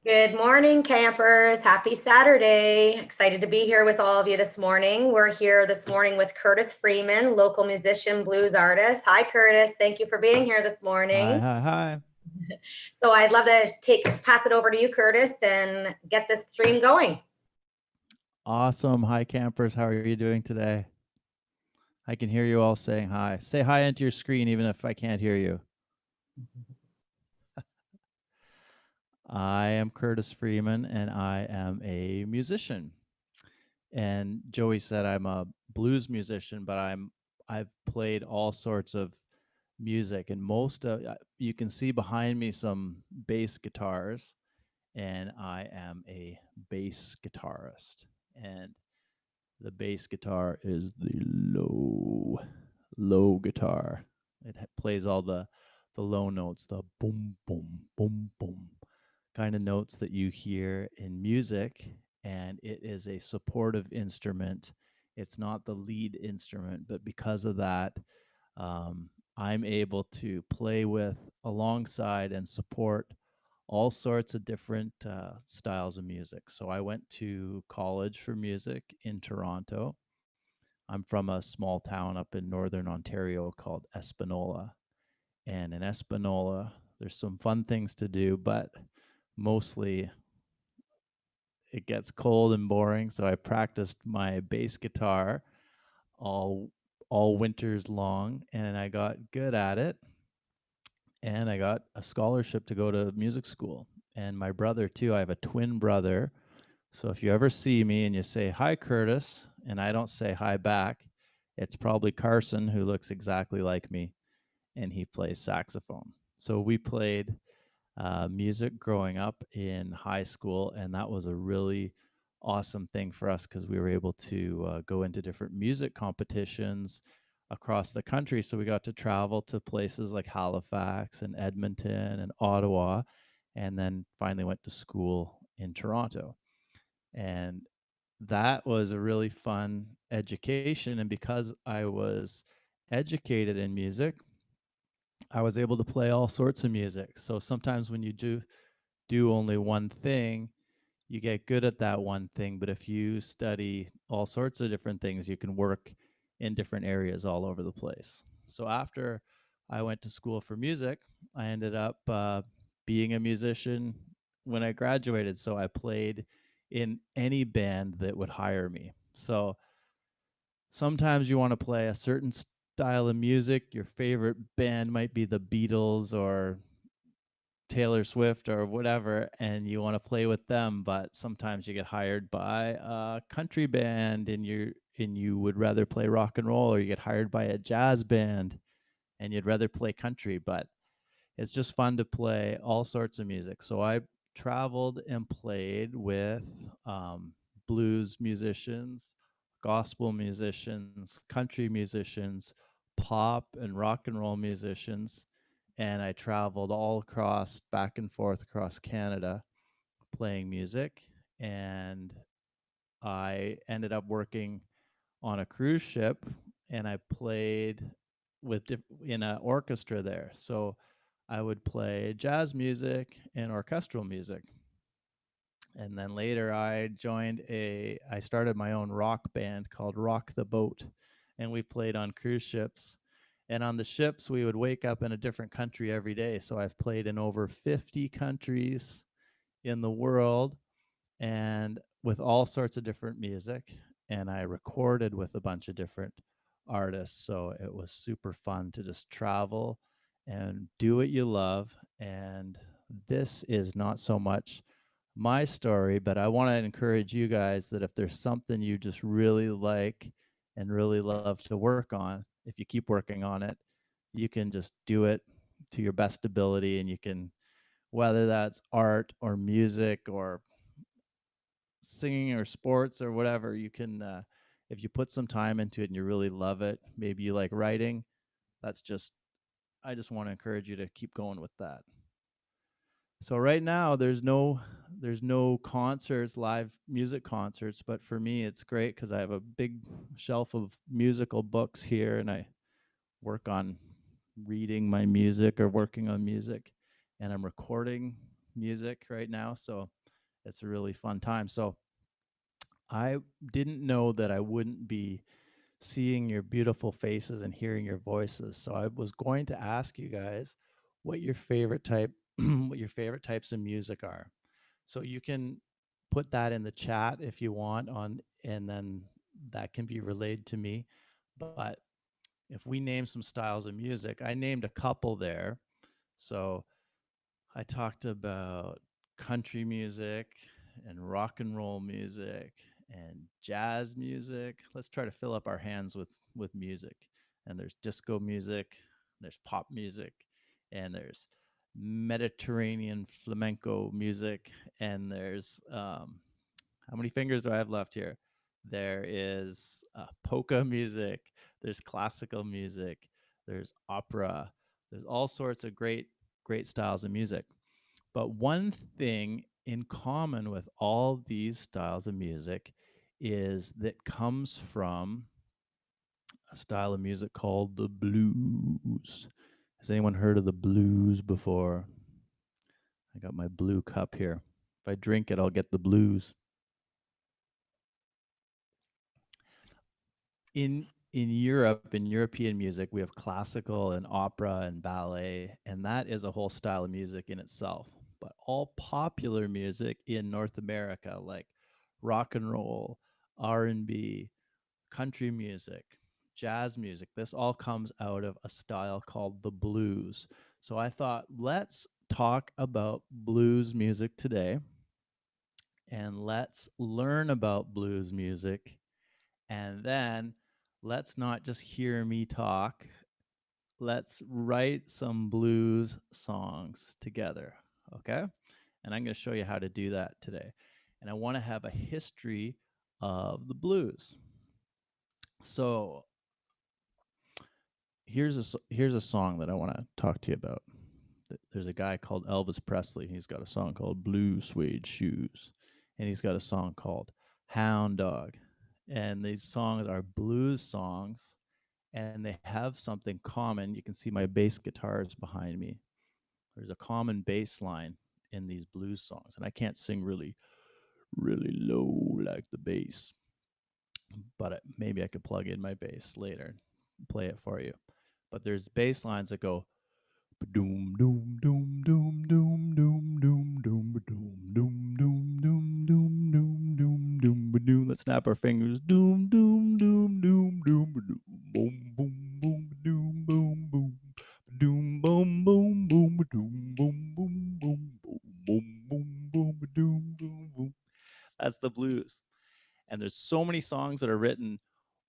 Good morning, campers. Happy Saturday. Excited to be here with all of you this morning. We're here this morning with Curtis Freeman, local musician, blues artist. Hi, Curtis. Thank you for being here this Hi, morning. hi, hi. So I'd love to pass it over to you, Curtis, and get this stream going. Awesome. Hi, campers. How are you doing today? I can hear you all saying hi. Say hi into your screen, even if I can't hear you. I am Curtis Freeman, and I am a musician. And Joey said I'm a blues musician, but I've played all sorts of music, and most of you can see behind me some bass guitars, and I am a bass guitarist. And the bass guitar is the low guitar. It plays all the low notes, the boom boom boom boom kind of notes that you hear in music, and it is a supportive instrument. It's not the lead instrument, but because of that, I'm able to play with, alongside, and support all sorts of different styles of music. So I went to college for music in Toronto. I'm from a small town up in northern Ontario called Espanola. And in Espanola, there's some fun things to do, but mostly it gets cold and boring. So I practiced my bass guitar all all winters long, and I got good at it. And I got a scholarship to go to music school. And my brother too. I have a twin brother. So if you ever see me and you say hi, Curtis, and I don't say hi back, it's probably Carson, who looks exactly like me, and he plays saxophone. So we played music growing up in high school, and that was a really awesome thing for us because we were able to go into different music competitions across the country. So we got to travel to places like Halifax and Edmonton and Ottawa, and then finally went to school in Toronto. And that was a really fun education. And because I was educated in music, I was able to play all sorts of music. So sometimes when you do only one thing, you get good at that one thing. But if you study all sorts of different things, you can work in different areas all over the place. So after I went to school for music, I ended up being a musician when I graduated. So I played in any band that would hire me. So sometimes you want to play a certain style of music. Your favorite band might be the Beatles or Taylor Swift or whatever, and you want to play with them, but sometimes you get hired by a country band and you would rather play rock and roll, or you get hired by a jazz band and you'd rather play country. But it's just fun to play all sorts of music. So I traveled and played with blues musicians, gospel musicians, country musicians, pop and rock and roll musicians. And I traveled all across, back and forth across Canada playing music. And I ended up working on a cruise ship, and I played in an orchestra there. So I would play jazz music and orchestral music. And then later I started my own rock band called Rock the Boat, and we played on cruise ships. And on the ships, we would wake up in a different country every day. So I've played in over 50 countries in the world, and with all sorts of different music. And I recorded with a bunch of different artists. So it was super fun to just travel and do what you love. And this is not so much my story, but I want to encourage you guys that if there's something you just really like and really love to work on, if you keep working on it, you can just do it to your best ability. And you can, whether that's art or music or singing or sports or whatever, you can, if you put some time into it and you really love it, maybe you like writing, that's just, I just want to encourage you to keep going with that. So right now there's no concerts, live music concerts, but for me it's great because I have a big shelf of musical books here, and I work on reading my music or working on music, and I'm recording music right now, so it's a really fun time. So I didn't know that I wouldn't be seeing your beautiful faces and hearing your voices. So I was going to ask you guys what your favorite type what your favorite types of music are. So you can put that in the chat if you want on, and then that can be relayed to me. But if we name some styles of music, I named a couple there. So I talked about country music and rock and roll music and jazz music. Let's try to fill up our hands with music. And there's disco music, there's pop music, and there's Mediterranean flamenco music, and there's how many fingers do I have left here? There is polka music, there's classical music, there's opera, there's all sorts of great styles of music. But one thing in common with all these styles of music is that comes from a style of music called the blues. Has anyone heard of the blues before? I got my blue cup here. If I drink it, I'll get the blues. In Europe, in European music, we have classical and opera and ballet, and that is a whole style of music in itself. But all popular music in North America, like rock and roll, R&B, country music, jazz music, this all comes out of a style called the blues. So I thought, let's talk about blues music today, and let's learn about blues music, and then let's not just hear me talk. Let's write some blues songs together. Okay. And I'm going to show you how to do that today. And I want to have a history of the blues. So here's a song that I want to talk to you about. There's a guy called Elvis Presley. He's got a song called Blue Suede Shoes, and he's got a song called Hound Dog. And these songs are blues songs, and they have something common. You can see my bass guitars behind me. There's a common bass line in these blues songs, and I can't sing really low like the bass, but maybe I could plug in my bass later and play it for you. But there's bass lines that go doom doom doom doom doom doom doom doom doom doom doom doom doom doom doom doom doom. Let's snap our fingers. Doom doom doom doom doom doom. Boom boom boom doom boom boom. Doom boom boom boom doom boom boom boom boom boom boom doom boom boom. That's the blues. And there's so many songs that are written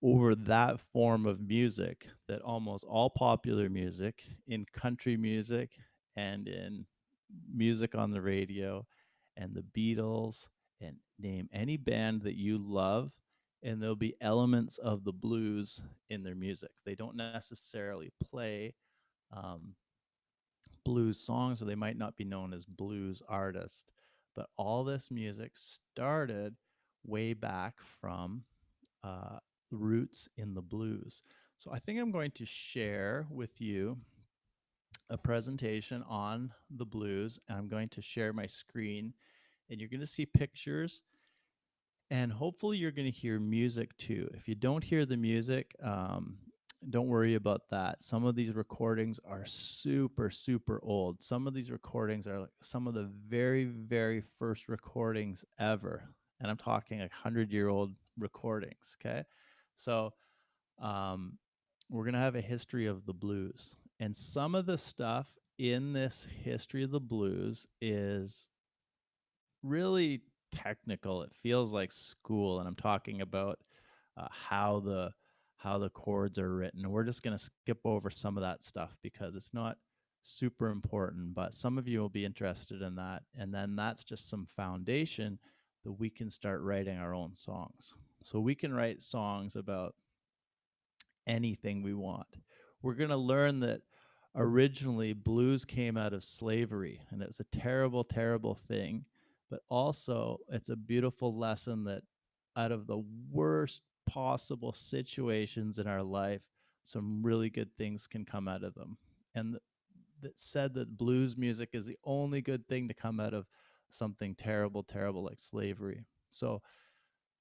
over that form of music that almost all popular music in country music and in music on the radio and the Beatles, and name any band that you love, and there'll be elements of the blues in their music. They don't necessarily play um, blues songs, or they might not be known as blues artists, but all this music started way back from uh, roots in the blues. So I think I'm going to share with you a presentation on the blues, and I'm going to share my screen, and you're going to see pictures, and hopefully you're going to hear music too. If you don't hear the music, don't worry about that. Some of these recordings are super old. Some of these recordings are like some of the very first recordings ever, and I'm talking like 100-year-old recordings. Okay, so um, we're going to have a history of the blues, and some of the stuff in this history of the blues is really technical. It feels like school, and I'm talking about how the chords are written. We're just going to skip over some of that stuff because it's not super important, but some of you will be interested in that. And then that's just some foundation that we can start writing our own songs. So we can write songs about anything we want. We're going to learn that originally blues came out of slavery, and it's a terrible thing, but also it's a beautiful lesson that out of the worst possible situations in our life, some really good things can come out of them. And that said that blues music is the only good thing to come out of something terrible, terrible like slavery. So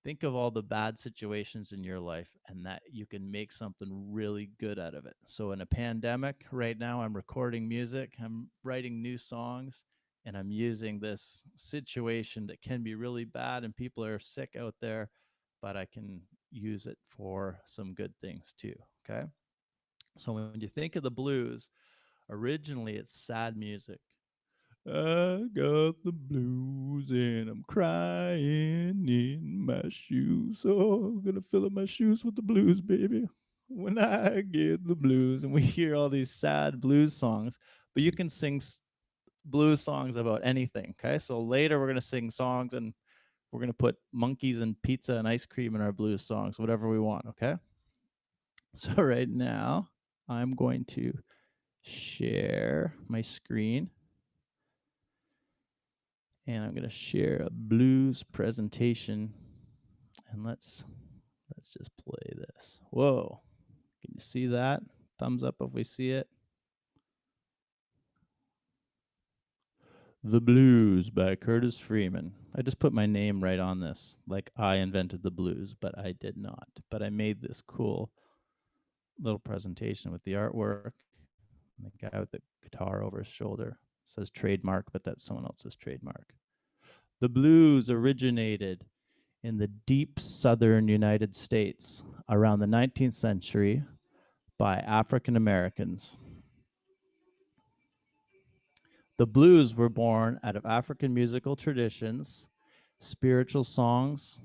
think of all the bad situations in your life and that you can make something really good out of it. So in a pandemic right now, I'm recording music, I'm writing new songs, and I'm using this situation that can be really bad and people are sick out there, but I can use it for some good things too. Okay. So when you think of the blues, originally it's sad music. I got the blues and I'm crying in my shoes. Oh, I'm gonna fill up my shoes with the blues, baby. When I get the blues, and we hear all these sad blues songs, but you can sing blues songs about anything. Okay, so later we're gonna sing songs and we're gonna put monkeys and pizza and ice cream in our blues songs, whatever we want. Okay, so right now I'm going to share my screen and I'm going to share a blues presentation, and let's just play this. Whoa, can you see that? Thumbs up if we see it. The Blues by Curtis Freeman. I just put my name right on this, like I invented the blues, but I did not. But I made this cool little presentation with the artwork. And the guy with the guitar over his shoulder. It says trademark, but that's someone else's trademark. The blues originated in the deep southern United States around the 19th century by African Americans. The blues were born out of African musical traditions, spiritual songs,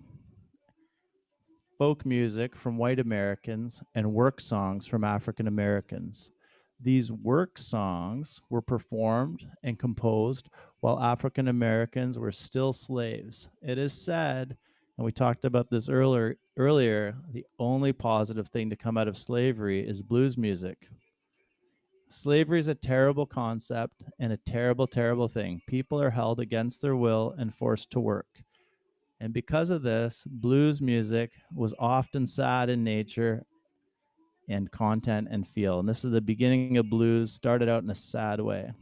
folk music from white Americans, and work songs from African Americans. These work songs were performed and composed while African Americans were still slaves. It is said, and we talked about this earlier, the only positive thing to come out of slavery is blues music. Slavery is a terrible concept and a terrible, terrible thing. People are held against their will and forced to work. And because of this, blues music was often sad in nature and content and feel. And this is the beginning of blues, started out in a sad way.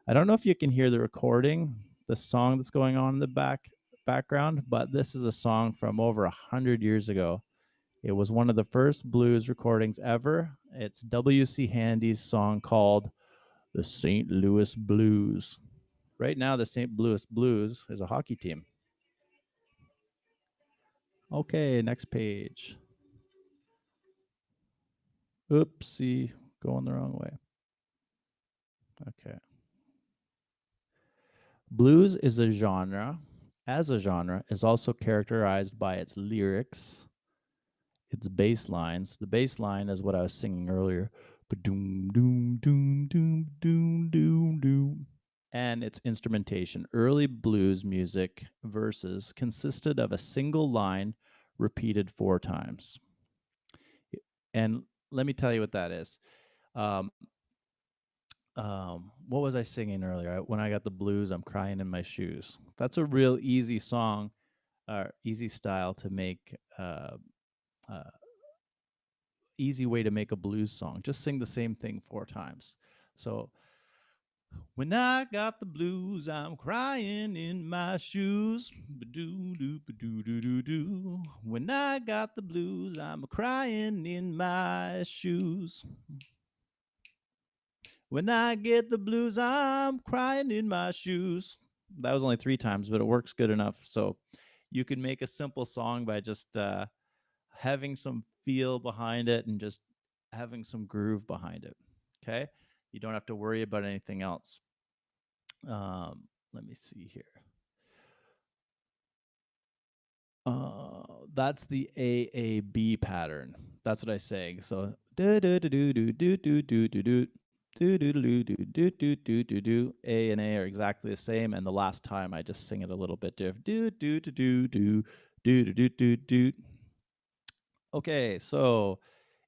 I don't know if you can hear the recording, the song that's going on in the background, but this is a song from over 100 years ago. It was one of the first blues recordings ever. It's W.C. Handy's song called The St. Louis Blues. Right now, the St. Louis Blues is a hockey team. Okay, next page. Oopsie, going the wrong way. Okay. Blues is a genre, as a genre, is also characterized by its lyrics, its bass lines. The bass line is what I was singing earlier. Ba-doom, doom, doom, doom, doom, doom, doom. And its instrumentation. Early blues music verses consisted of a single line repeated 4 times. And let me tell you what that is. Um, what was I singing earlier? When I got the blues, I'm crying in my shoes. That's a real easy song, or easy style to make, uh, easy way to make a blues song. Just sing the same thing 4 times. So, when I got the blues, I'm crying in my shoes. Ba-doo-doo, ba-doo-doo-doo-doo. When I got the blues, I'm crying in my shoes. When I get the blues, I'm crying in my shoes. That was only 3 times, but it works good enough. So you can make a simple song by just having some feel behind it and just having some groove behind it. Okay. You don't have to worry about anything else. Let me see here. That's the AAB pattern. That's what I sang. So do do do do do do do do do do do do do do do do do do do. A and A are exactly the same, and the last time I just sing it a little bit different. Do do do do do do do do do. Okay, so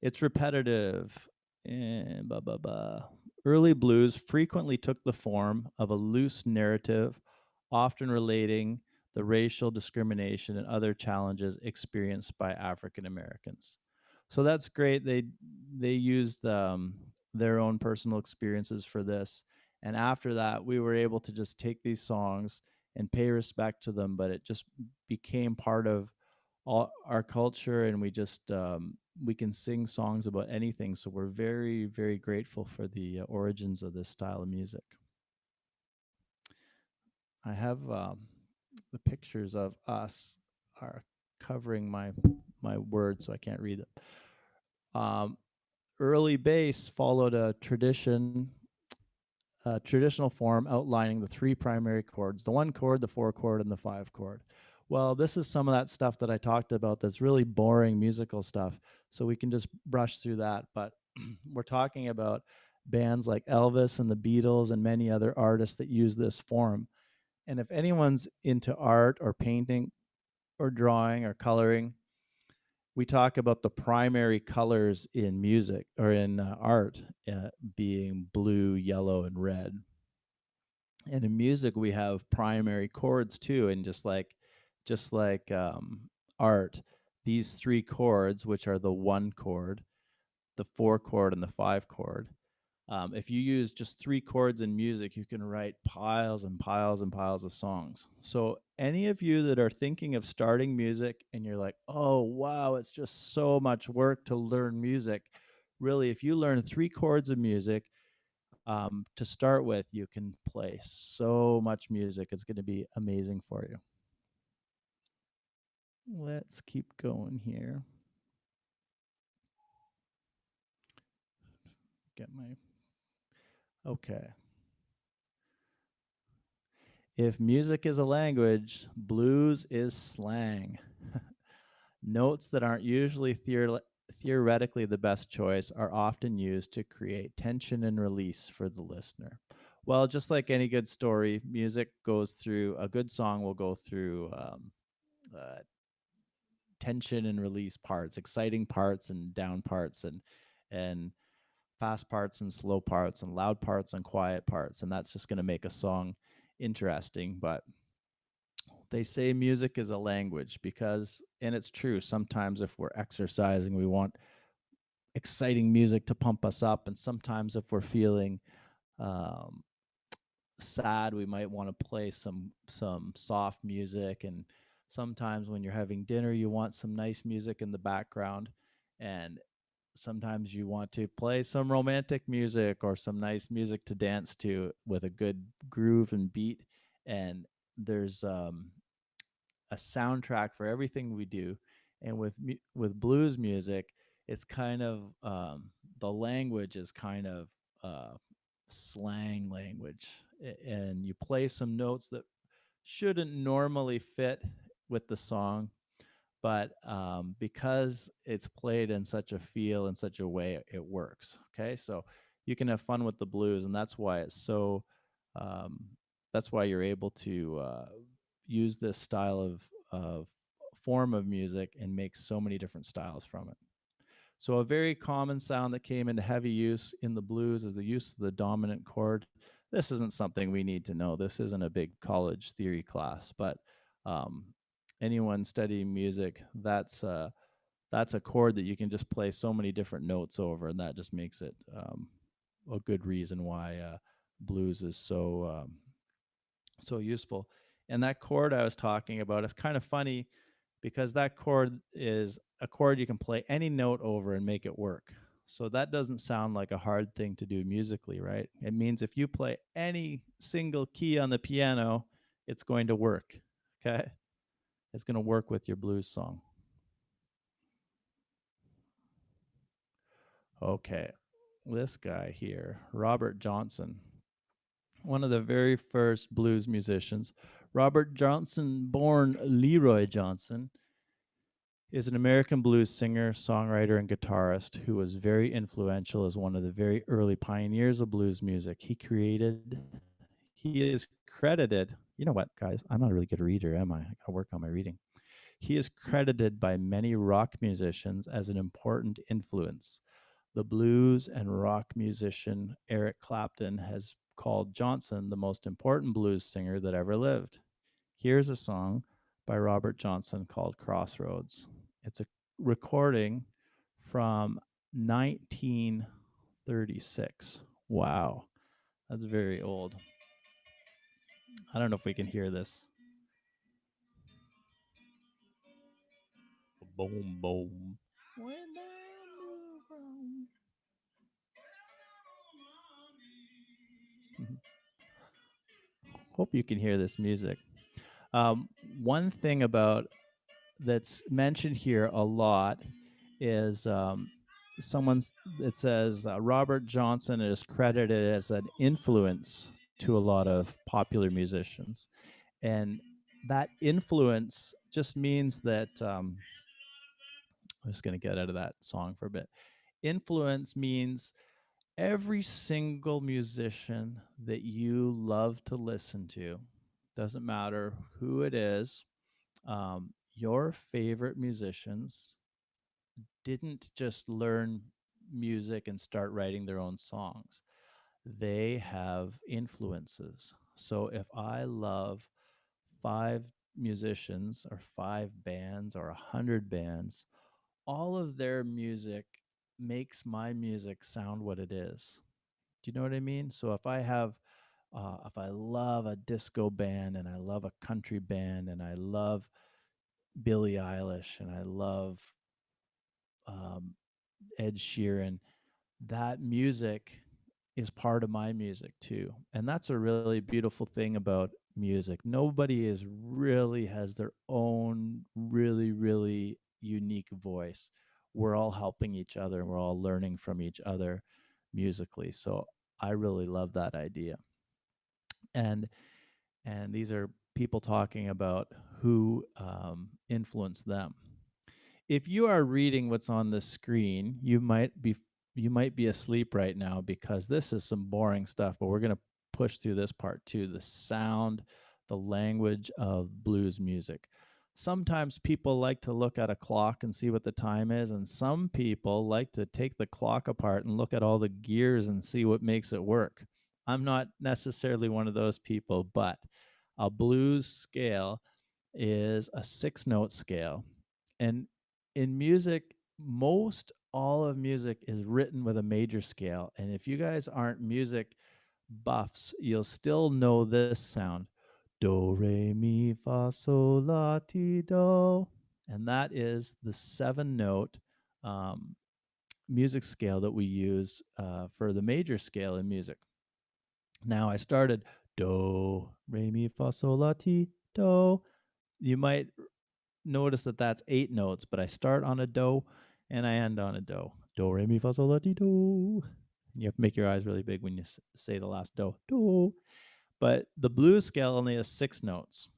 it's repetitive and blah blah blah. Early blues frequently took the form of a loose narrative, often relating the racial discrimination and other challenges experienced by African Americans. So that's great. They used their own personal experiences for this. And after that, we were able to just take these songs and pay respect to them, but it just became part of all our culture, and we can sing songs about anything. So we're very, very grateful for the origins of this style of music. I have the pictures of us are covering my words, so I can't read it. Early bass followed a traditional form outlining the three primary chords: the one chord, the four chord, and the five chord. Well, this is some of that stuff that I talked about that's really boring musical stuff. So we can just brush through that. But we're talking about bands like Elvis and the Beatles and many other artists that use this form. And if anyone's into art or painting or drawing or coloring, we talk about the primary colors in music or in art being blue, yellow, and red. And in music, we have primary chords too. And just like art, these three chords, which are the one chord, the four chord, and the five chord, if you use just three chords in music, you can write piles and piles and piles of songs. So, any of you that are thinking of starting music and you're like, oh, wow, it's just so much work to learn music. Really, if you learn three chords of music to start with, you can play so much music. It's going to be amazing for you. Let's keep going here. Get my. Okay. If music is a language, blues is slang. Notes that aren't usually theoretically the best choice are often used to create tension and release for the listener. Well, just like any good story, music goes through, a good song will go through uh, tension and release parts, exciting parts and down parts, and fast parts and slow parts, and loud parts and quiet parts. And that's just going to make a song interesting. But they say music is a language because, and it's true, sometimes if we're exercising, we want exciting music to pump us up. And sometimes if we're feeling um, sad, we might want to play some soft music. And sometimes when you're having dinner, you want some nice music in the background. And sometimes you want to play some romantic music or some nice music to dance to with a good groove and beat. And there's a soundtrack for everything we do. And with blues music, it's kind of the language is kind of uh, slang language, and you play some notes that shouldn't normally fit with the song, but because it's played in such a feel in such a way, it works. Okay, so you can have fun with the blues, and that's why it's so um, that's why you're able to use this style of form of music and make so many different styles from it. So a very common sound that came into heavy use in the blues is the use of the dominant chord. This isn't something we need to know. This isn't a big college theory class, but um, anyone studying music, that's a chord that you can just play so many different notes over, and that just makes it a good reason why blues is so useful. And that chord I was talking about, it's kind of funny because that chord is a chord you can play any note over and make it work. So that doesn't sound like a hard thing to do musically, right? It means if you play any single key on the piano, it's going to work. Okay? It's going to work with your blues song. Okay. This guy here, Robert Johnson, one of the very first blues musicians. Robert Johnson, born Leroy Johnson, is an American blues singer, songwriter, and guitarist who was very influential as one of the very early pioneers of blues music. He is credited, you know what, guys? I'm not a really good reader, am I? I gotta work on my reading. He is credited by many rock musicians as an important influence. The blues and rock musician Eric Clapton has called Johnson the most important blues singer that ever lived. Here's a song by Robert Johnson called Crossroads. It's a recording from 1940. 36. Wow, that's very old. I don't know if we can hear this. Boom, boom. Hope you can hear this music. One thing about that's mentioned here a lot is someone's it says Robert Johnson is credited as an influence to a lot of popular musicians, and that influence just means that I'm just going to get out of that song for a bit. Influence means every single musician that you love to listen to, doesn't matter who it is, your favorite musicians didn't just learn music and start writing their own songs. They have influences. So if I love five musicians or five bands or 100 bands, all of their music makes my music sound what it is. Do you know what I mean? So if I love a disco band and I love a country band and I love Billie Eilish and I love um, Ed Sheeran, that music is part of my music too. And that's a really beautiful thing about music. Nobody is really has their own really unique voice. We're all helping each other and we're all learning from each other musically. So I really love that idea. And these are people talking about who influenced them. If you are reading what's on the screen, you might be asleep right now because this is some boring stuff, but we're going to push through this part too, the sound, the language of blues music. Sometimes people like to look at a clock and see what the time is, and some people like to take the clock apart and look at all the gears and see what makes it work. I'm not necessarily one of those people, but a blues scale is a 6 note scale. And in music, most all of music is written with a major scale. And if you guys aren't music buffs, you'll still know this sound. Do, re, mi, fa, sol, la, ti, do. And that is the 7 note um, music scale that we use for the major scale in music. Now I started do, re, mi, fa, sol, la, ti, do. You might notice that that's 8 notes, but I start on a do and I end on a do. Do, re, mi, fa, sol, la, ti, do. You have to make your eyes really big when you say the last do. Do. But the blues scale only has 6 notes.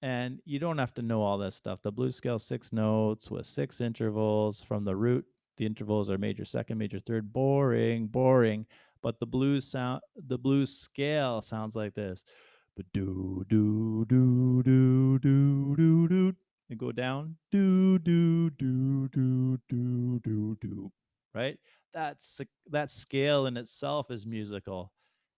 And you don't have to know all this stuff. The blues scale 6 notes with 6 intervals from the root. The intervals are major second, major third. Boring, boring. But the blues scale sounds like this. Do do do do do do do. And go down. Do do do do do do do. Right? That scale in itself is musical.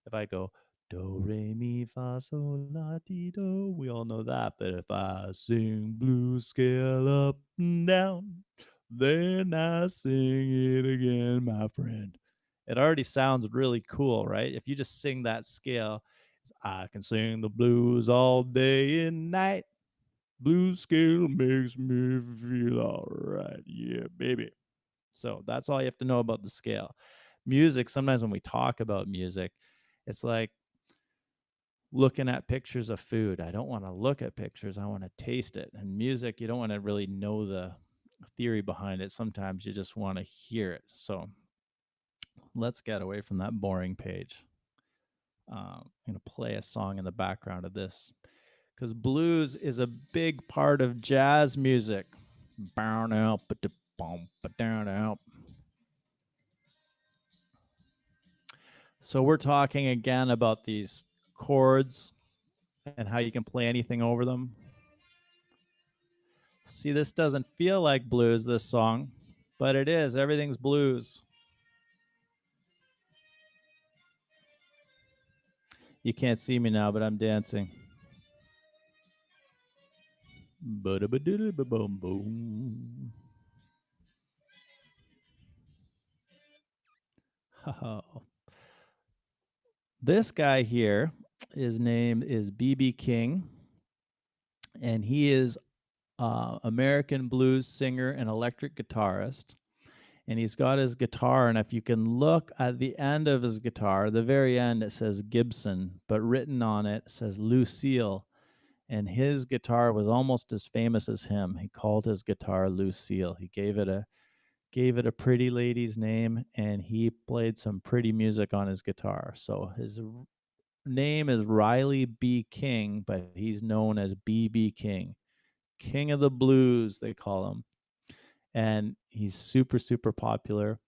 If I go do, re, mi, fa, sol, la, ti, do. We all know that. But if I sing blues scale up and down, then I sing it again, my friend. It already sounds really cool, right? If you just sing that scale, I can sing the blues all day and night. Blues scale makes me feel all right. Yeah, baby. So that's all you have to know about the scale. Music, sometimes when we talk about music, it's like looking at pictures of food. I don't want to look at pictures. I want to taste it. And music, you don't want to really know the theory behind it. Sometimes you just want to hear it. So let's get away from that boring page. I'm going to play a song in the background of this because blues is a big part of jazz music. So we're talking again about these chords and how you can play anything over them. See, this doesn't feel like blues, this song, but it is. Everything's blues. You can't see me now, but I'm dancing. Oh. This guy here, his name is B.B. King, and he is American blues singer and electric guitarist. And he's got his guitar, and if you can look at the end of his guitar, the very end, it says Gibson, but written on it says Lucille. And his guitar was almost as famous as him. He called his guitar Lucille. He gave it a pretty lady's name, and he played some pretty music on his guitar. So his name is Riley B. King, but he's known as B.B. King. King of the Blues, they call him. And he's super, super popular.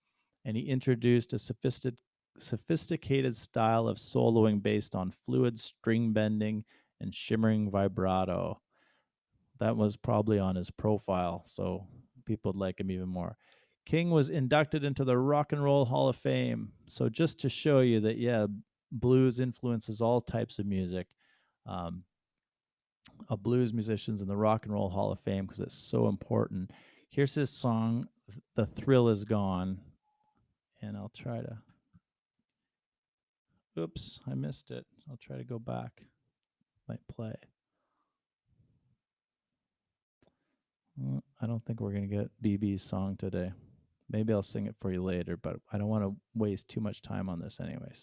And he introduced a sophisticated style of soloing based on fluid string bending and shimmering vibrato. That was probably on his profile, so people would like him even more. King was inducted into the Rock and Roll Hall of Fame. So just to show you that, yeah, blues influences all types of music. Blues musicians in the Rock and Roll Hall of Fame because it's so important. Here's his song, "The Thrill Is Gone," and I'll try to. Oops, I missed it. I'll try to go back. Might play. I don't think we're gonna get BB's song today. Maybe I'll sing it for you later, but I don't want to waste too much time on this anyway.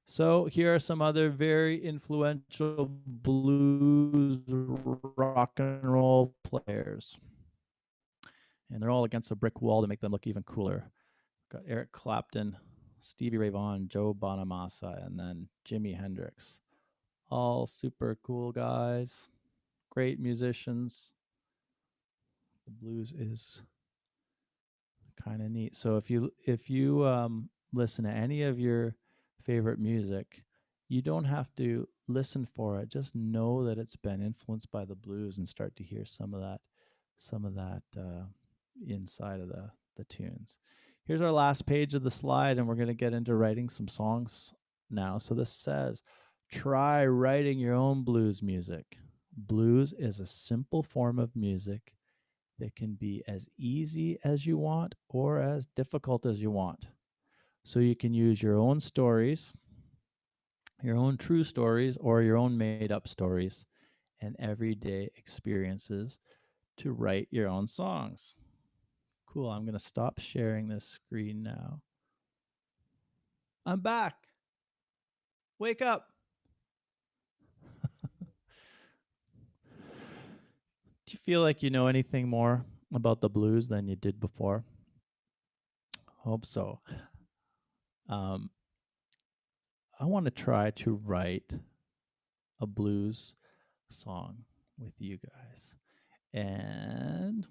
So here are some other very influential blues rock and roll players. And they're all against a brick wall to make them look even cooler. Got Eric Clapton, Stevie Ray Vaughan, Joe Bonamassa, and then Jimi Hendrix. All super cool guys, great musicians. The blues is kind of neat. So if you listen to any of your favorite music, you don't have to listen for it. Just know that it's been influenced by the blues and start to hear some of that inside of the tunes. Here's our last page of the slide, and we're going to get into writing some songs now. So this says, try writing your own blues music. Blues is a simple form of music that can be as easy as you want or as difficult as you want. So you can use your own stories, your own true stories, or your own made up stories and everyday experiences to write your own songs. Cool. I'm going to stop sharing this screen now. I'm back. Wake up. Do you feel like you know anything more about the blues than you did before? Hope so. I want to try to write a blues song with you guys. And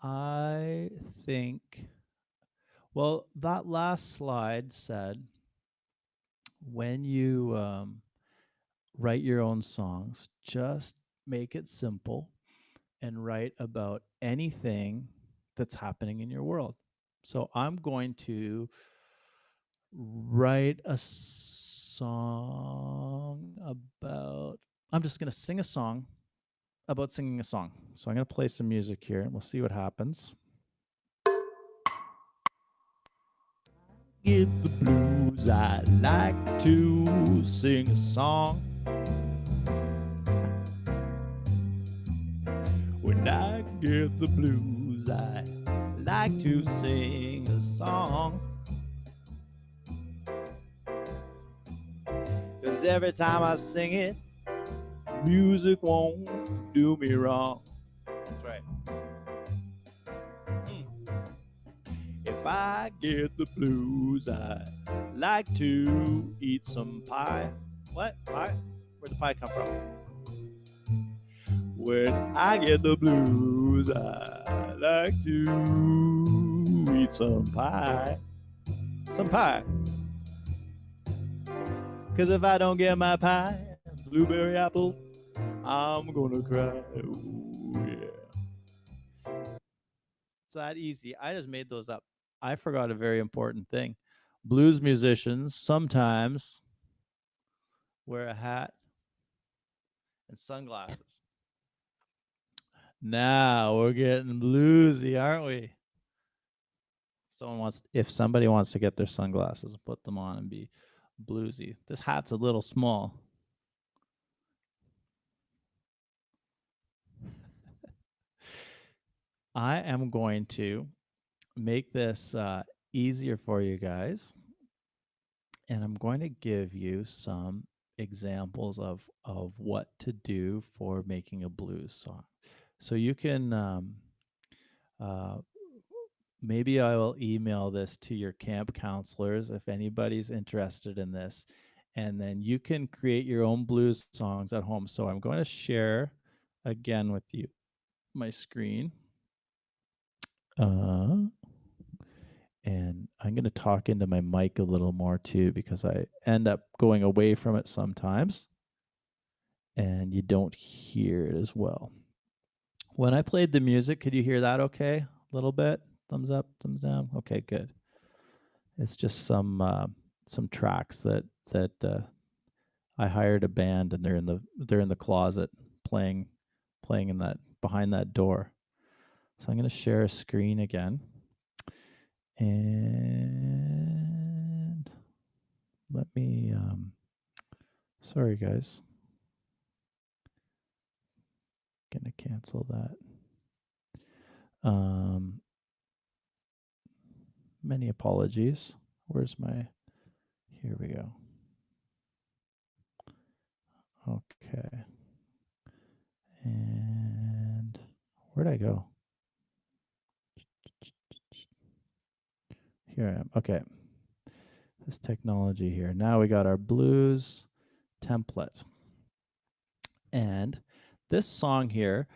I think, well, that last slide said when you write your own songs, just make it simple and write about anything that's happening in your world. So I'm going to write a song about, I'm just going to sing a song about singing a song. So I'm going to play some music here and we'll see what happens. Get the blues, I like to sing a song. When I get the blues, I like to sing a song. 'Cause every time I sing it, music won't do me wrong. That's right. If I get the blues, I like to eat some pie. What? Pie? Where'd the pie come from? When I get the blues, I like to eat some pie. Some pie. 'Cause if I don't get my pie, blueberry apple, I'm gonna cry. Ooh, yeah. It's that easy. I just made those up. I forgot a very important thing. Blues musicians sometimes wear a hat and sunglasses. Now we're getting bluesy, aren't we? if somebody wants to get their sunglasses and put them on and be bluesy. This hat's a little small. I am going to make this easier for you guys, and I'm going to give you some examples of what to do for making a blues song. So you can maybe I will email this to your camp counselors if anybody's interested in this, and then you can create your own blues songs at home. So I'm going to share again with you my screen. And I'm going to talk into my mic a little more too, because I end up going away from it sometimes and you don't hear it as well. When I played the music, could you hear that okay? A little bit? Thumbs up, thumbs down? Okay, good. It's just some tracks that I hired a band and they're in the closet playing in that behind that door. So I'm going to share a screen again. And let me sorry guys, gonna cancel that. Many apologies. Where's my, here we go. Okay, and where'd I go? Here I am. Okay, this technology here. Now we got our blues template. And this song here,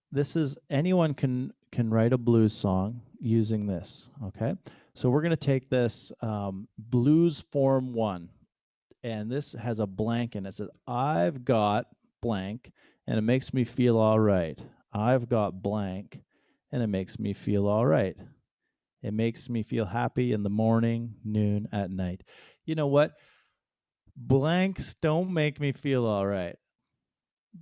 this is, anyone can write a blues song using this, okay? So we're going to take this blues form 1, and this has a blank in it. It says, I've got blank, and it makes me feel all right. I've got blank, and it makes me feel all right. It makes me feel happy in the morning, noon, at night. You know what? Blanks don't make me feel all right.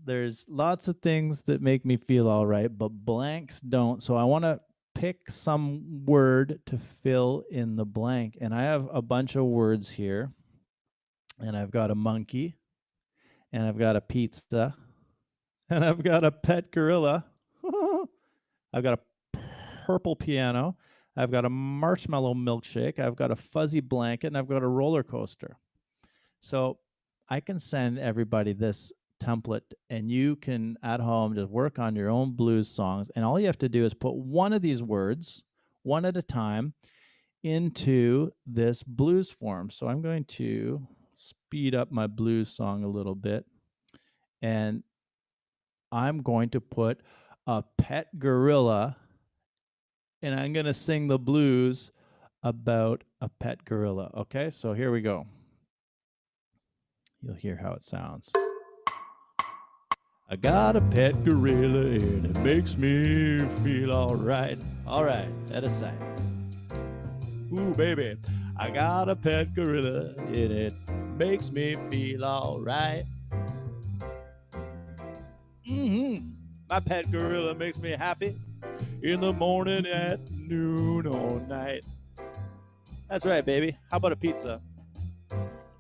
There's lots of things that make me feel all right, but blanks don't. So I want to pick some word to fill in the blank. And I have a bunch of words here. And I've got a monkey, and I've got a pizza, and I've got a pet gorilla. I've got a purple piano. I've got a marshmallow milkshake. I've got a fuzzy blanket, and I've got a roller coaster. So I can send everybody this template, and you can at home just work on your own blues songs. And all you have to do is put one of these words, one at a time, into this blues form. So I'm going to speed up my blues song a little bit, and I'm going to put a pet gorilla, and I'm going to sing the blues about a pet gorilla. Okay, so here we go. You'll hear how it sounds. I got a pet gorilla and it makes me feel all right. All right, that aside. Ooh, baby, I got a pet gorilla and it makes me feel all right. My pet gorilla makes me happy in the morning, at noon, or night. That's right, baby. How about a pizza?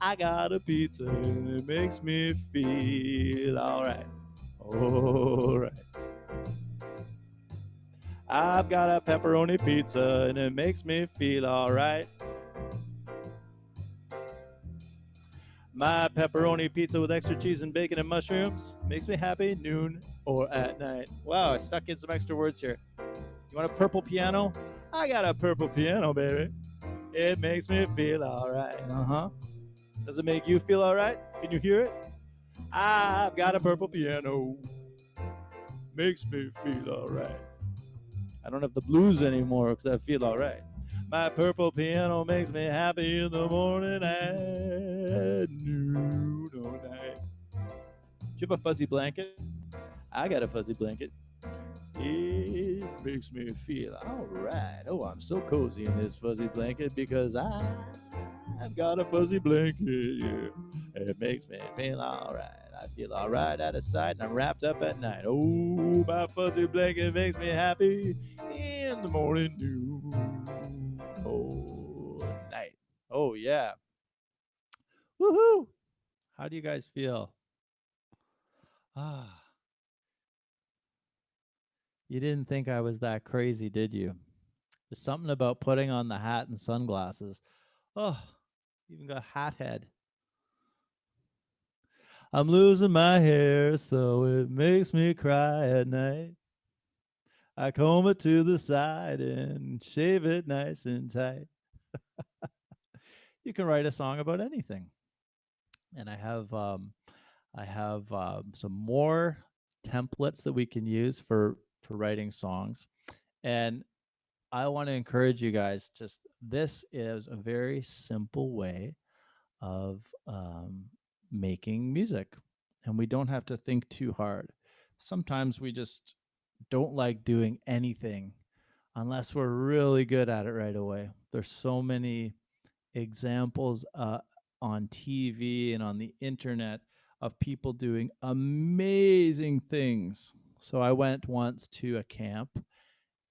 I got a pizza and it makes me feel all right. All right. I've got a pepperoni pizza and it makes me feel all right. My pepperoni pizza with extra cheese and bacon and mushrooms makes me happy noon or at night. Wow, I stuck in some extra words here. You want a purple piano? I got a purple piano, baby. It makes me feel all right. Does it make you feel all right? Can you hear it? I've got a purple piano. Makes me feel all right. I don't have the blues anymore because I feel all right. My purple piano makes me happy in the morning and noon or night. Do you have a fuzzy blanket? I got a fuzzy blanket. It makes me feel all right. Oh, I'm so cozy in this fuzzy blanket because I've got a fuzzy blanket. Yeah. It makes me feel all right. I feel all right out of sight and I'm wrapped up at night. Oh, my fuzzy blanket makes me happy in the morning, noon yeah. Woohoo! How do you guys feel? Ah, you didn't think I was that crazy, did you? There's something about putting on the hat and sunglasses. Oh, even got hat head. I'm losing my hair, so it makes me cry at night. I comb it to the side and shave it nice and tight. You can write a song about anything. And I have some more templates that we can use for writing songs. And I want to encourage you guys, just this is a very simple way of making music, and we don't have to think too hard. Sometimes we just don't like doing anything unless we're really good at it right away. There's so many examples on TV and on the internet of people doing amazing things. So I went once to a camp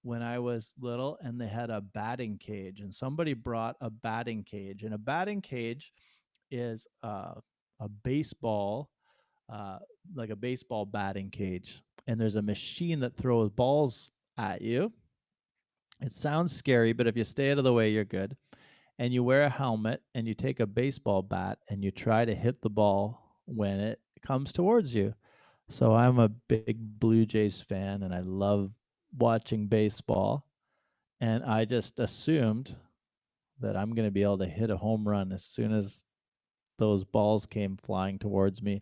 when I was little, and they had a batting cage, and somebody brought a batting cage, and a batting cage is a baseball, uh, like a baseball batting cage, and there's a machine that throws balls at you. It sounds scary, but if you stay out of the way, you're good. And you wear a helmet, and you take a baseball bat, and you try to hit the ball when it comes towards you. So I'm a big Blue Jays fan, and I love watching baseball. And I just assumed that I'm going to be able to hit a home run as soon as those balls came flying towards me.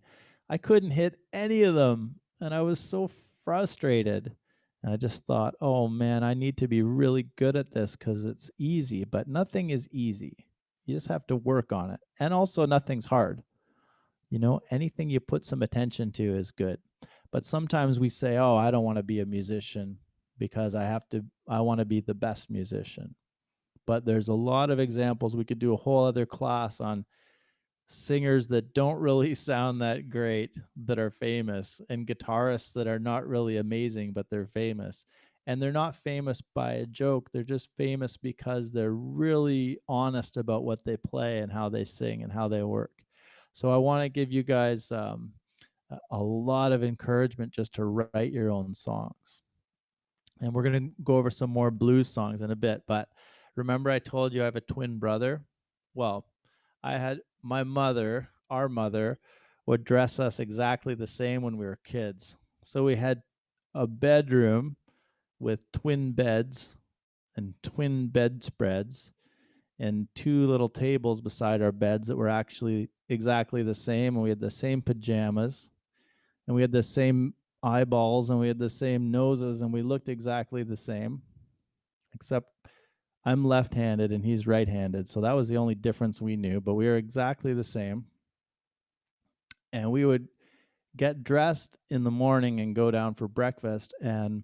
I couldn't hit any of them, and I was so frustrated. And I just thought, oh man, I need to be really good at this because it's easy, but nothing is easy. You just have to work on it. And also, nothing's hard. Anything you put some attention to is good. But sometimes we say, oh, I don't want to be a musician because I want to be the best musician. But there's a lot of examples. We could do a whole other class on singers that don't really sound that great that are famous, and guitarists that are not really amazing but they're famous. And they're not famous by a joke, they're just famous because they're really honest about what they play and how they sing and how they work. So I want to give you guys a lot of encouragement just to write your own songs. And we're going to go over some more blues songs in a bit. But remember, I told you I have a twin brother? Well, I had our mother would dress us exactly the same when we were kids. So we had a bedroom with twin beds and twin bedspreads and two little tables beside our beds that were actually exactly the same. And we had the same pajamas, and we had the same eyeballs, and we had the same noses, and we looked exactly the same, except I'm left-handed and he's right-handed. So that was the only difference we knew, but we were exactly the same. And we would get dressed in the morning and go down for breakfast. And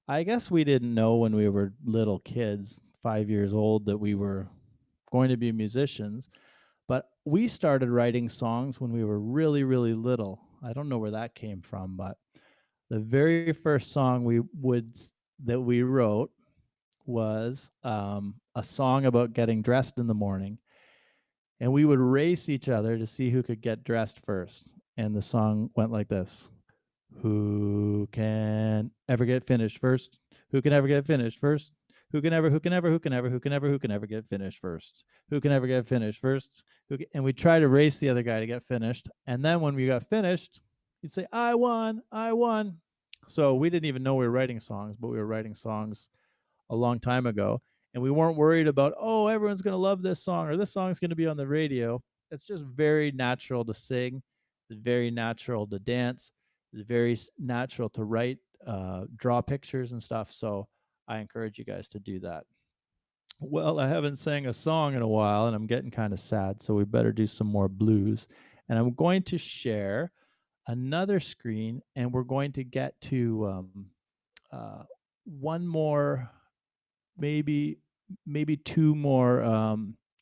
I guess we didn't know when we were little kids, 5 years old, that we were going to be musicians. But we started writing songs when we were really, really little. I don't know where that came from, but the very first song that we wrote was a song about getting dressed in the morning, and we would race each other to see who could get dressed first. And the song went like this: who can ever get finished first? Who can ever get finished first? Who can ever, who can ever, who can ever, who can ever, who can ever get finished first? Who can ever get finished first? And we try to race the other guy to get finished. And then when we got finished, you'd say, I won, I won. So we didn't even know we were writing songs, but we were writing songs a long time ago. And we weren't worried about, oh, everyone's going to love this song or this song's going to be on the radio. It's just very natural to sing. It's very natural to dance. It's very natural to write, draw pictures and stuff. So I encourage you guys to do that. Well, I haven't sang a song in a while and I'm getting kind of sad. So we better do some more blues. And I'm going to share another screen, and we're going to get to one more, maybe two more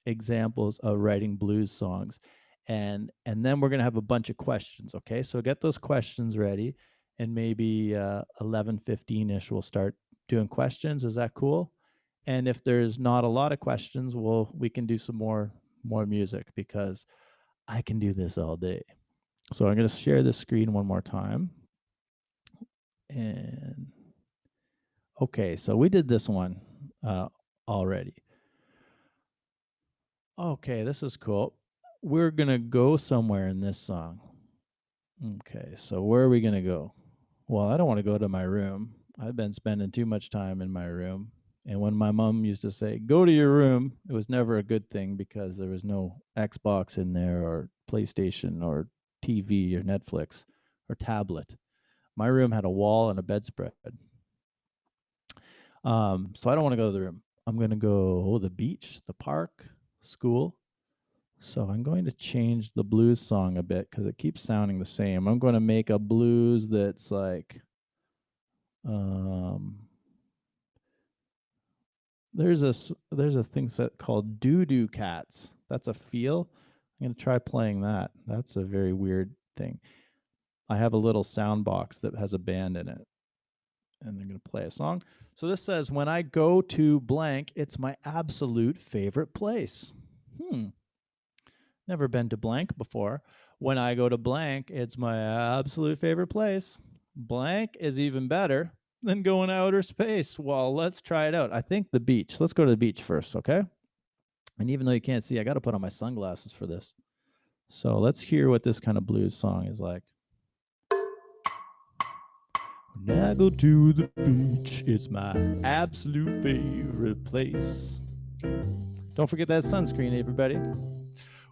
examples of writing blues songs, and then we're going to have a bunch of questions. Okay, so get those questions ready, and maybe 11:15ish we'll start doing questions. Is that cool? And if there's not a lot of questions, we can do some more more music because I can do this all day. So I'm going to share this screen one more time. And okay, so we did this one already. Okay, this is cool. We're going to go somewhere in this song. Okay, so where are we going to go? Well, I don't want to go to my room. I've been spending too much time in my room. And when my mom used to say, go to your room, it was never a good thing because there was no Xbox in there or PlayStation or TV or Netflix or tablet. My room had a wall and a bedspread. So I don't want to go to the room. I'm going to go the beach, the park, school. So I'm going to change the blues song a bit because it keeps sounding the same. I'm going to make a blues that's like, there's a thing set called Doo Doo Cats. That's a feel. I'm going to try playing that. That's a very weird thing. I have a little sound box that has a band in it. And I'm going to play a song. So this says, when I go to blank, it's my absolute favorite place. Never been to blank before. When I go to blank, it's my absolute favorite place. Blank is even better than going outer space. Well, let's try it out. I think the beach. Let's go to the beach first, okay? And even though you can't see, I got to put on my sunglasses for this. So let's hear what this kind of blues song is like. When I go to the beach, it's my absolute favorite place. Don't forget that sunscreen, everybody.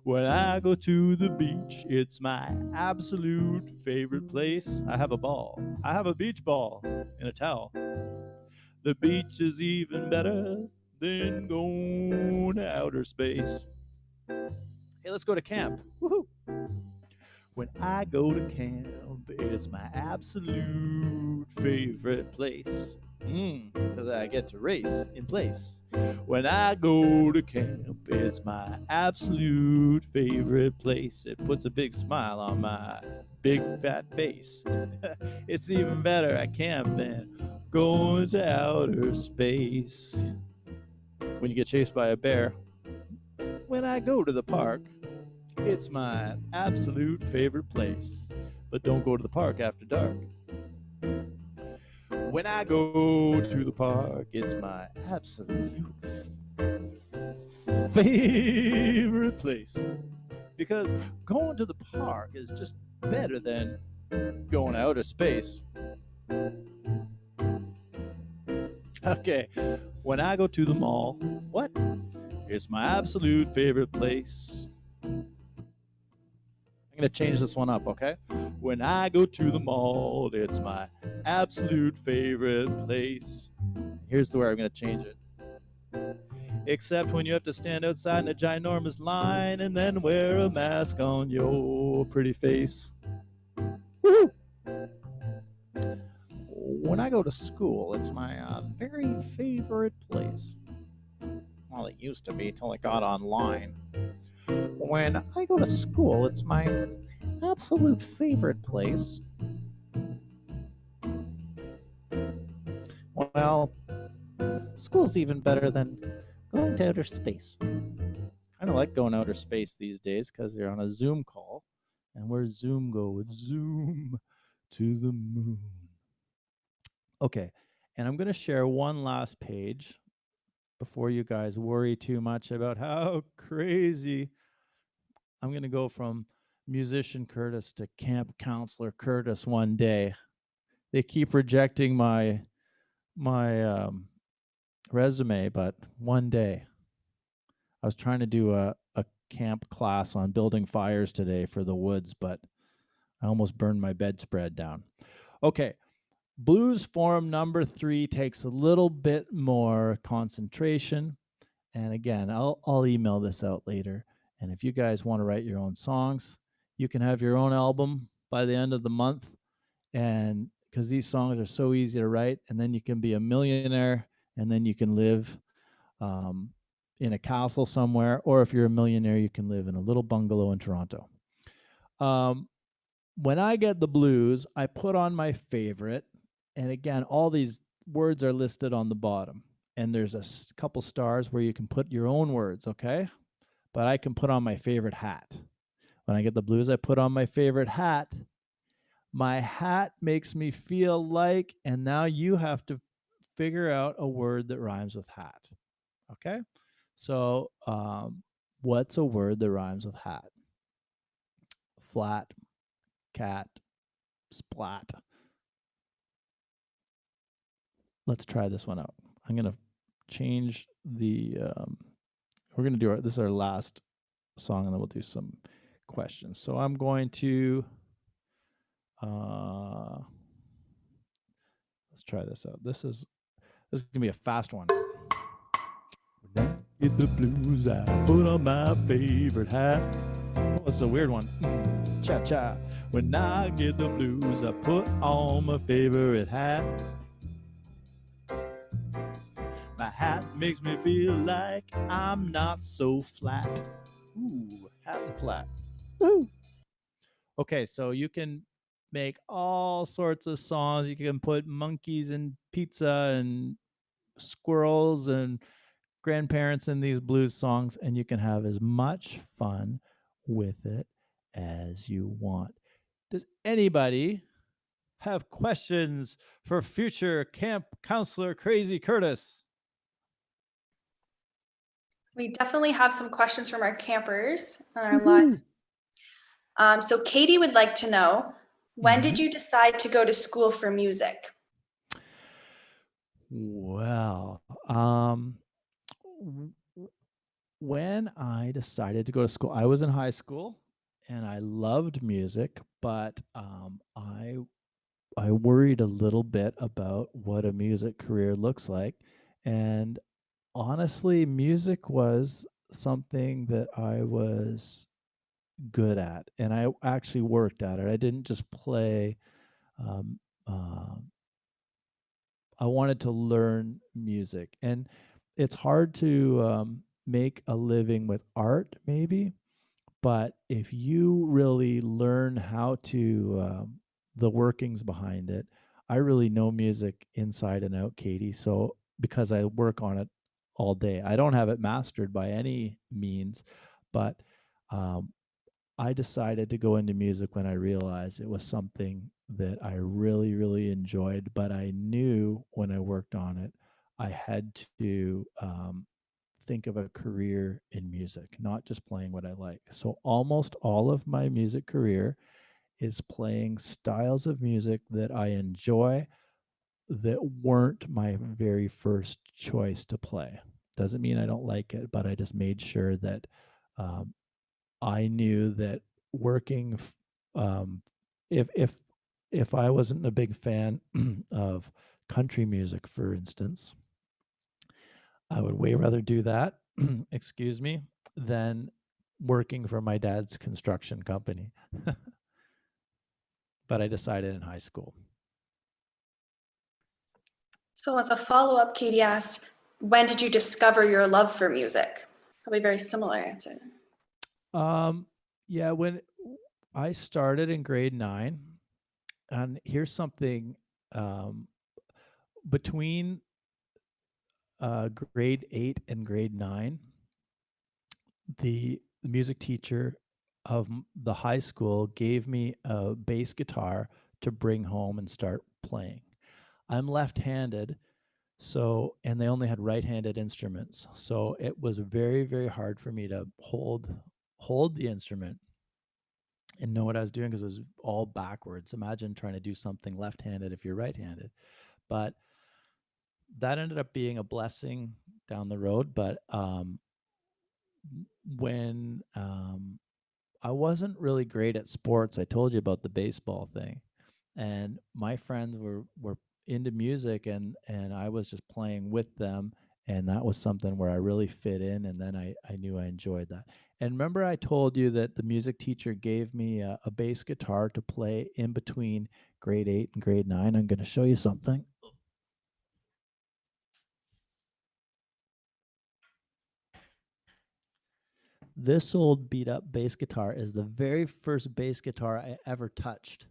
When I go to the beach, it's my absolute favorite place. I have a ball. I have a beach ball in a towel. The beach is even better than going to outer space. Hey, let's go to camp. Woohoo! When I go to camp, it's my absolute favorite place. Because I get to race in place. When I go to camp, it's my absolute favorite place. It puts a big smile on my big fat face. It's even better at camp than going to outer space. When you get chased by a bear. When I go to the park, it's my absolute favorite place. But don't go to the park after dark. When I go to the park, it's my absolute favorite place. Because going to the park is just better than going to outer space. Okay, when I go to the mall, what? It's my absolute favorite place. I'm going to change this one up, okay? When I go to the mall, it's my absolute favorite place. Here's where I'm going to change it. Except when you have to stand outside in a ginormous line and then wear a mask on your pretty face. Woo-hoo! When I go to school, it's my very favorite place. Well, it used to be till it got online. When I go to school, it's my absolute favorite place. Well, school's even better than going to outer space. It's kind of like going outer space these days because you're on a Zoom call. And where Zoom go? It's Zoom to the moon. Okay, and I'm going to share one last page before you guys worry too much about how crazy. I'm going to go from musician Curtis to camp counselor Curtis one day. They keep rejecting my resume, but one day I was trying to do a camp class on building fires today for the woods, but I almost burned my bedspread down. Okay, blues form number 3 takes a little bit more concentration. And again, I'll email this out later. And if you guys want to write your own songs, you can have your own album by the end of the month. And because these songs are so easy to write, and then you can be a millionaire, and then you can live in a castle somewhere. Or if you're a millionaire, you can live in a little bungalow in Toronto. When I get the blues, I put on my favorite. And again, all these words are listed on the bottom. And there's a couple stars where you can put your own words, okay? but I can put on my favorite hat. When I get the blues, I put on my favorite hat. My hat makes me feel like, and now you have to figure out a word that rhymes with hat. Okay? So, what's a word that rhymes with hat? Flat, cat, splat. Let's try this one out. I'm going to change the, we're going to do this is our last song, and then we'll do some questions. So I'm going to, let's try this out. This is going to be a fast one. When I get the blues, I put on my favorite hat. Oh, it's a weird one. Cha-cha. When I get the blues, I put on my favorite hat. My hat makes me feel like I'm not so flat. Ooh, hat and flat. Woo. Okay, so you can make all sorts of songs. You can put monkeys and pizza and squirrels and grandparents in these blues songs, and you can have as much fun with it as you want. Does anybody have questions for future camp counselor Crazy Curtis? We definitely have some questions from our campers on our live. So Katie would like to know, when did you decide to go to school for music? Well, when I decided to go to school, I was in high school and I loved music, but I worried a little bit about what a music career looks like. And honestly, music was something that I was good at, and I actually worked at it. I didn't just play. Um, uh, I wanted to learn music, and it's hard to make a living with art, maybe. But if you really learn how to the workings behind it, I really know music inside and out, Katie. So because I work on it all day, I don't have it mastered by any means, but um, I decided to go into music when I realized it was something that I really, really enjoyed. But I knew when I worked on it, I had to think of a career in music, not just playing what I like. So almost all of my music career is playing styles of music that I enjoy that weren't my very first choice to play. Doesn't mean I don't like it, but I just made sure that um, I knew that working, um, if I wasn't a big fan of country music, for instance, I would way rather do that, excuse me, than working for my dad's construction company. But I decided in high school. So as a follow-up, Katie asked, when did you discover your love for music? Probably very similar answer. Yeah, when I started in grade 9, and here's something between grade 8 and grade 9, the music teacher of the high school gave me a bass guitar to bring home and start playing. I'm left-handed, so and they only had right-handed instruments. So it was very, very hard for me to hold the instrument and know what I was doing because it was all backwards. Imagine trying to do something left-handed if you're right-handed. But that ended up being a blessing down the road. But when I wasn't really great at sports, I told you about the baseball thing, and my friends were into music, and I was just playing with them, and that was something where I really fit in, and then I knew I enjoyed that. And remember, I told you that the music teacher gave me a bass guitar to play in between grade 8 and grade 9. I'm going to show you something. This old beat up bass guitar is the very first bass guitar I ever touched.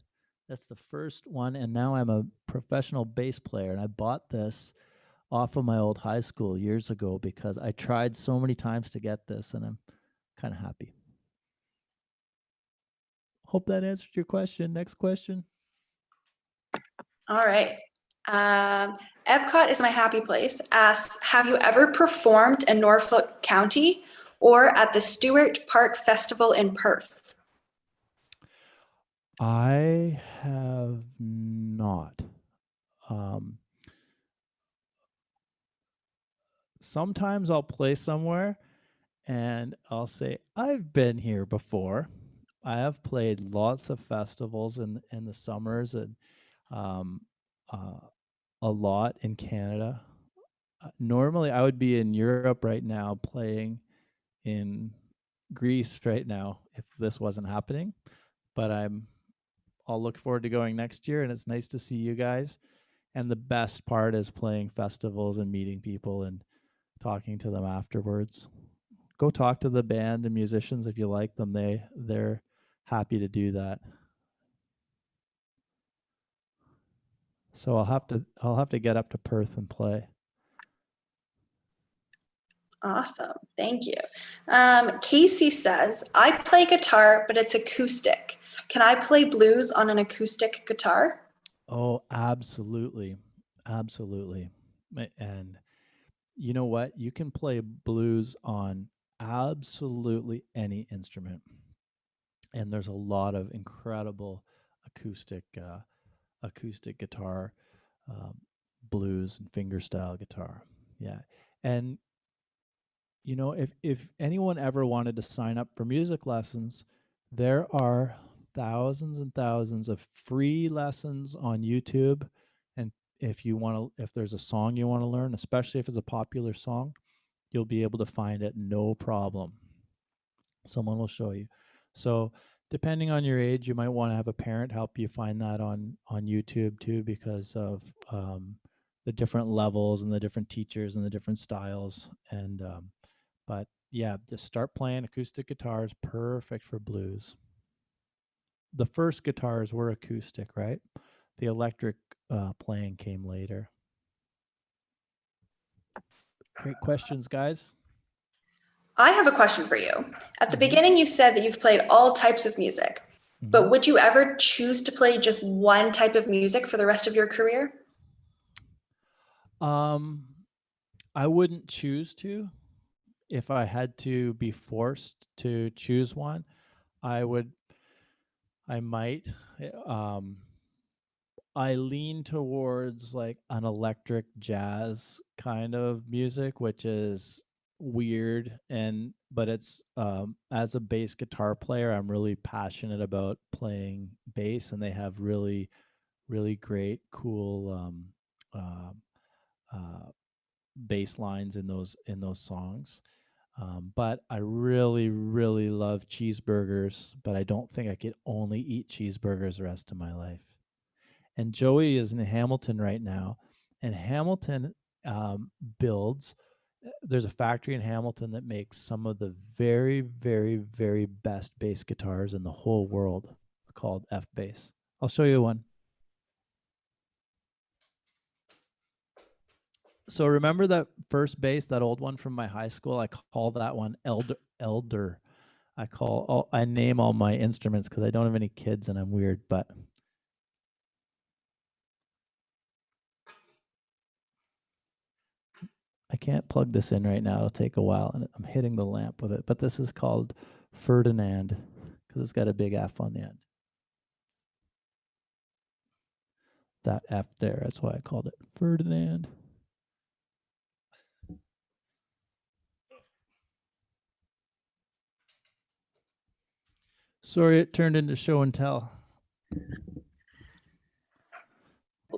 That's the first one, and now I'm a professional bass player. And I bought this off of my old high school years ago because I tried so many times to get this, and I'm kind of happy. Hope that answered your question. Next question. All right. Epcot is my happy place asks, have you ever performed in Norfolk County or at the Stewart Park Festival in Perth? I have not. Sometimes I'll play somewhere and I'll say, I've been here before. I have played lots of festivals in the summers and um, a lot in Canada. Normally, I would be in Europe right now playing in Greece right now if this wasn't happening. But I'll look forward to going next year, and it's nice to see you guys. And the best part is playing festivals and meeting people and talking to them afterwards. Go talk to the band and musicians if you like them. They're happy to do that. So I'll have to get up to Perth and play. Awesome. Thank you. Casey says, I play guitar, but it's acoustic. Can I play blues on an acoustic guitar? Oh, absolutely. Absolutely. And you know what? You can play blues on absolutely any instrument. And there's a lot of incredible acoustic guitar, blues and fingerstyle guitar. Yeah. And you know, if anyone ever wanted to sign up for music lessons, there are thousands and thousands of free lessons on YouTube. And if there's a song you want to learn, especially if it's a popular song, you'll be able to find it no problem. Someone will show you. So depending on your age, you might want to have a parent help you find that on YouTube too, because of the different levels and the different teachers and the different styles. And but yeah, just start playing acoustic guitars, perfect for blues. The first guitars were acoustic, right? The electric playing came later. Great questions, guys. I have a question for you. At the beginning, you said that you've played all types of music, but would you ever choose to play just one type of music for the rest of your career? I wouldn't choose to. If I had to be forced to choose one, I might. I lean towards like an electric jazz kind of music, which is weird, but it's as a bass guitar player, I'm really passionate about playing bass, and they have really great, cool bass lines in those songs. But I really love cheeseburgers, but I don't think I could only eat cheeseburgers the rest of my life. And Joey is in Hamilton right now, and Hamilton builds. There's a factory in Hamilton that makes some of the very best bass guitars in the whole world, called F bass. I'll show you one. So remember that first bass, that old one from my high school? I call that one Elder. I name all my instruments because I don't have any kids and I'm weird, but I can't plug this in right now. It'll take a while, and I'm hitting the lamp with it. But this is called Ferdinand because it's got a big F on the end. That F there, that's why I called it Ferdinand. Sorry, it turned into show and tell.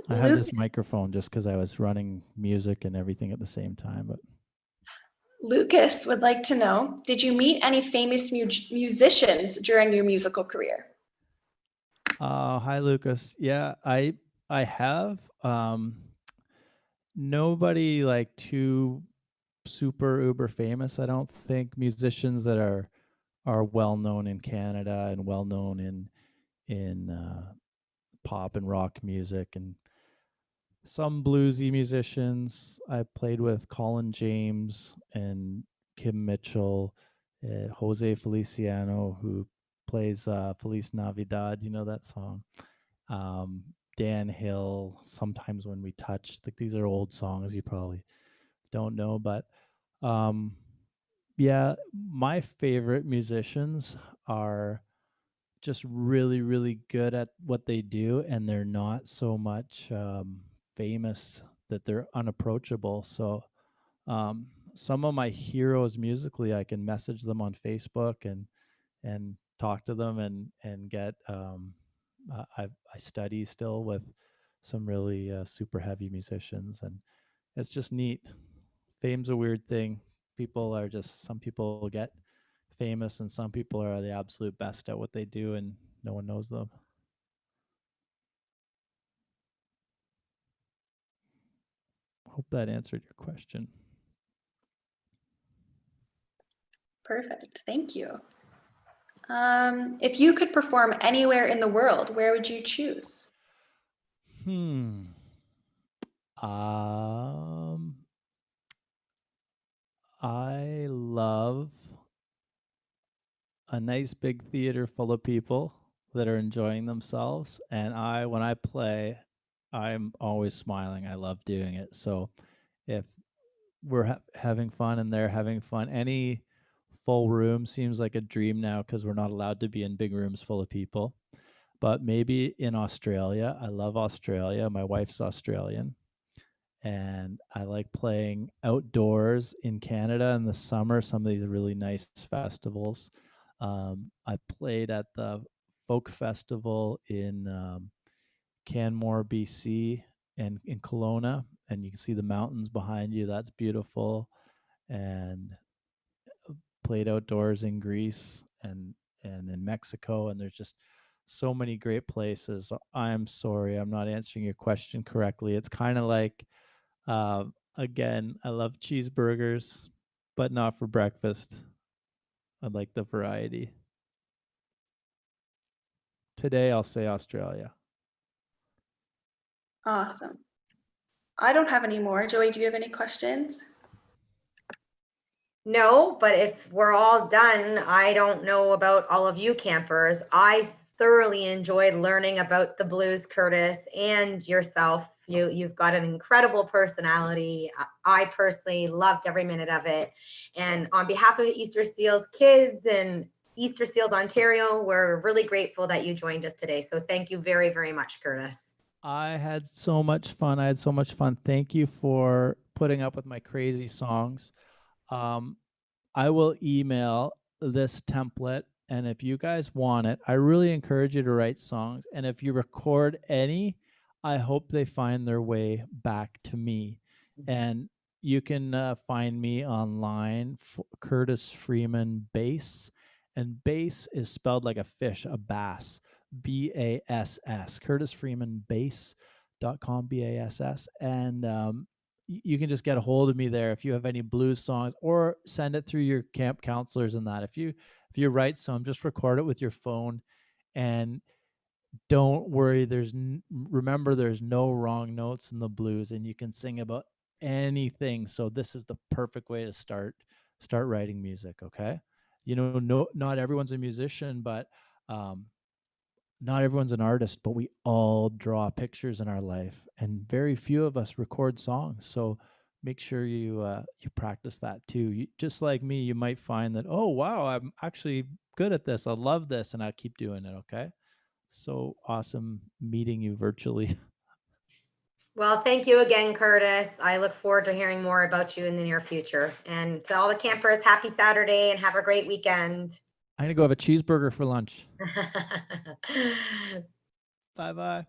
I have this microphone just because I was running music and everything at the same time. But Lucas would like to know, did you meet any famous musicians during your musical career? Hi, Lucas. Yeah, I have. Nobody like too super uber famous. I don't think musicians that are well known in Canada and well known in pop and rock music, and some bluesy musicians. I played with Colin James and Kim Mitchell Jose Feliciano, who plays Feliz Navidad. You know that song? Dan Hill, Sometimes When We Touch. Like, these are old songs you probably don't know, but yeah, my favorite musicians are just really, really good at what they do, and they're not so much famous that they're unapproachable. So some of my heroes musically, I can message them on Facebook and talk to them and get I study still with some really super heavy musicians, and it's just neat. Fame's a weird thing. Some people get famous, and some people are the absolute best at what they do, and no one knows them. Hope that answered your question. Perfect. Thank you. If you could perform anywhere in the world, where would you choose? I love a nice big theater full of people that are enjoying themselves, and when I play, I'm always smiling. I love doing it. So if we're having fun and they're having fun, any full room seems like a dream now, because we're not allowed to be in big rooms full of people. But maybe in Australia. I love Australia. My wife's Australian, and I like playing outdoors in Canada in the summer. Some of these really nice festivals. I played at the folk festival in Canmore, BC, and in Kelowna, and you can see the mountains behind you. That's beautiful. And played outdoors in Greece and in Mexico, and there's just so many great places. I'm sorry, I'm not answering your question correctly. It's kind of like, again, I love cheeseburgers, but not for breakfast. I like the variety. Today, I'll say Australia. Awesome. I don't have any more. Joey, do you have any questions? No, but if we're all done, I don't know about all of you campers. I thoroughly enjoyed learning about the blues, Curtis, and yourself. You've got an incredible personality. I personally loved every minute of it. And on behalf of Easter Seals kids and Easter Seals Ontario, we're really grateful that you joined us today. So thank you very, very much, Curtis. I had so much fun. Thank you for putting up with my crazy songs. I will email this template, and if you guys want it, I really encourage you to write songs. And if you record any, I hope they find their way back to me. And you can find me online, Curtis Freeman Bass, and bass is spelled like a fish, a bass, BASS, Curtis Freeman Bass.com, BASS. And you can just get a hold of me there if you have any blues songs, or send it through your camp counselors and that. If you write some, just record it with your phone, and don't worry. Remember, there's no wrong notes in the blues, and you can sing about anything. So this is the perfect way to start writing music. Okay. Not everyone's a musician, but not everyone's an artist, but we all draw pictures in our life, and very few of us record songs. So make sure you practice that too. Just like me, you might find that, oh wow, I'm actually good at this. I love this, and I keep doing it. Okay. So awesome meeting you virtually. Well, thank you again, Curtis. I look forward to hearing more about you in the near future. And to all the campers, happy Saturday and have a great weekend. I'm going to go have a cheeseburger for lunch. Bye-bye.